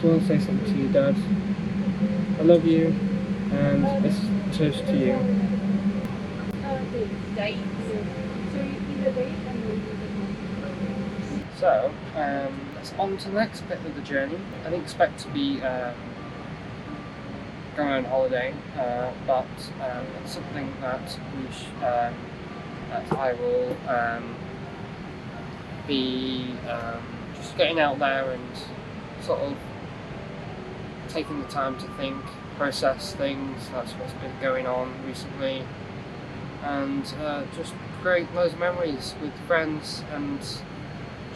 just want to say something to you, Dad. I love you, and it's a toast to you. So, let's on to the next bit of the journey. I didn't expect to be going on holiday, but it's something that that I will be just getting out there and sort of taking the time to think, process things. That's what's been going on recently, and just create loads of memories with friends and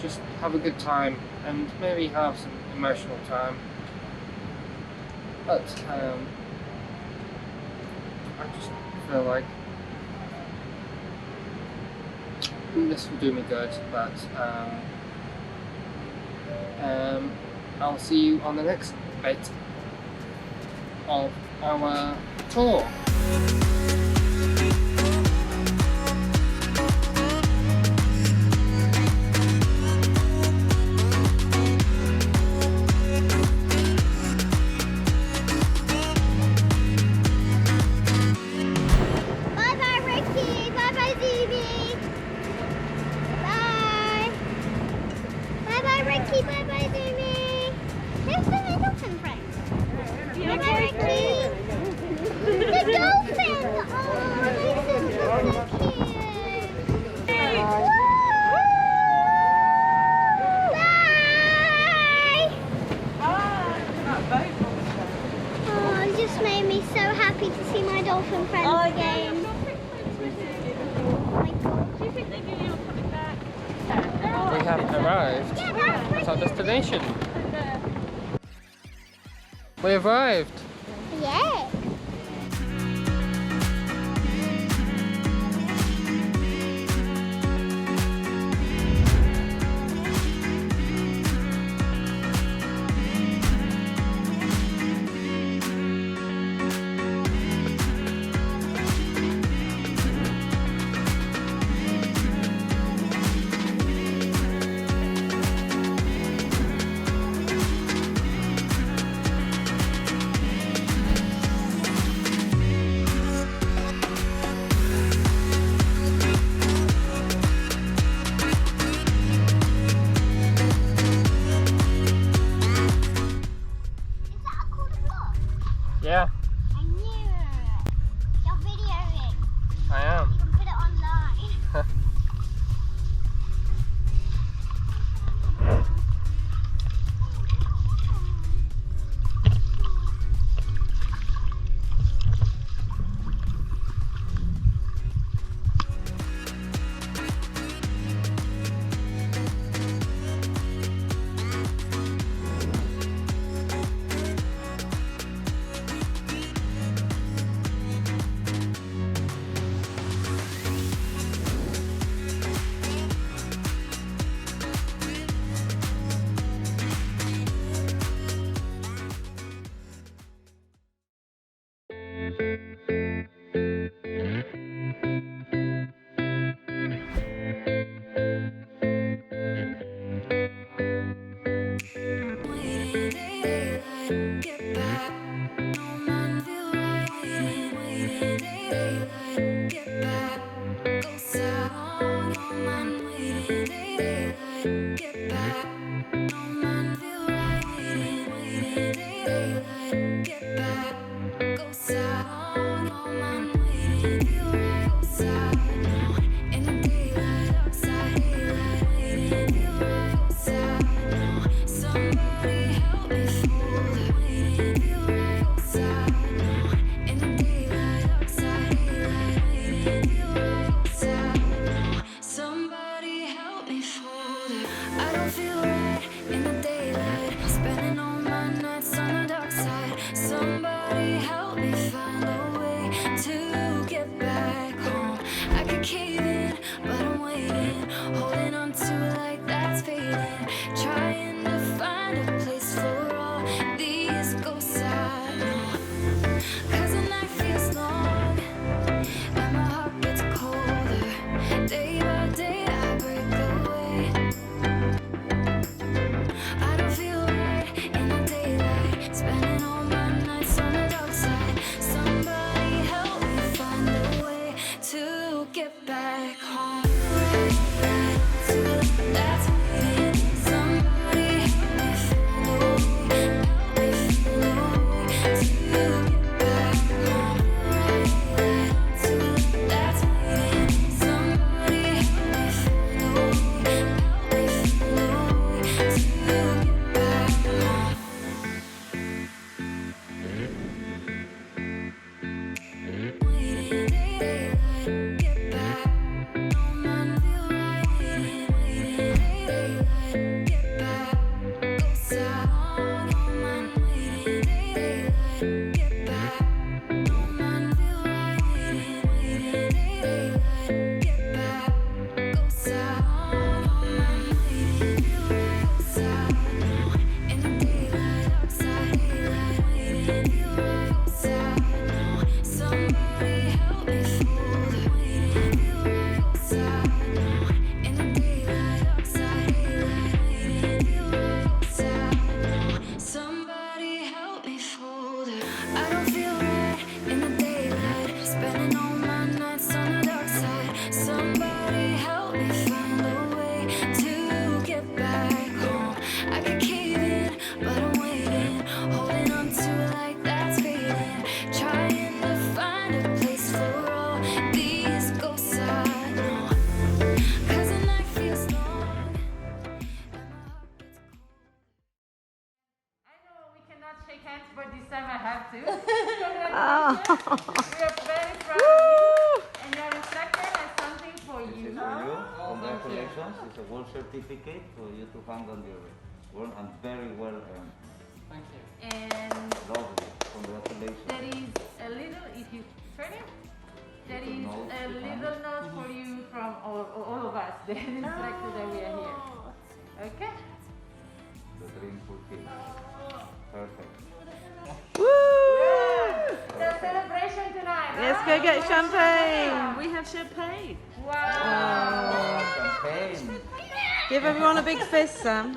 just have a good time and maybe have some emotional time. But I just feel like this will do me good. But I'll see you on the next bit of our tour. Bye-bye, Jamie. Where's my dolphin friend? Bye-bye, Ricky. The dolphin! Oh, this is so cute. Bye! Oh, it just made me so happy to see my dolphin friends again. Oh my God. Do you think they knew you were coming back? We have arrived at our destination. We arrived. Yay! get back home. That's waiting. Somebody help me find a way to get back home. That's waiting. Somebody help me find a way to get back home. Waiting, daylight, get back. No man feel right. Waiting, daylight, get back. Go south. No man waiting, daylight, get back. No man feel right. Waiting, daylight, get back. Go south. No man waiting, feel right. Go south. No, in the daylight, outside daylight, waiting, feel right. Go south. No, somebody help me fold. Waiting, feel right. Go south. No, in the daylight, outside daylight, waiting, feel right. Go south. No, somebody help me fold. I don't feel right in the daylight, spending all my nights on the dark side. Somebody help me find a way to get back home. I could cave in, but I'm waiting, holding on to like that's fading, trying to find a place for all these ghosts I know. 'Cause the night feels long and my heart gets cold. I know we cannot shake hands, but this time I have to. Congratulations. We are very proud of you. And your instructor has something for This you. is for you. Congratulations. It's a world certificate for you to hang on your wall and very well earned. Thank you. And Lovely. Congratulations. there is a little, if you turn it, there Little is note a behind. little note for you from all of us, the instructor that we are here. Okay? The dream fulfilled. Perfect. Woo! The celebration tonight. Let's go get champagne. We have champagne. Wow. Champagne. Give everyone a big fist, Sam.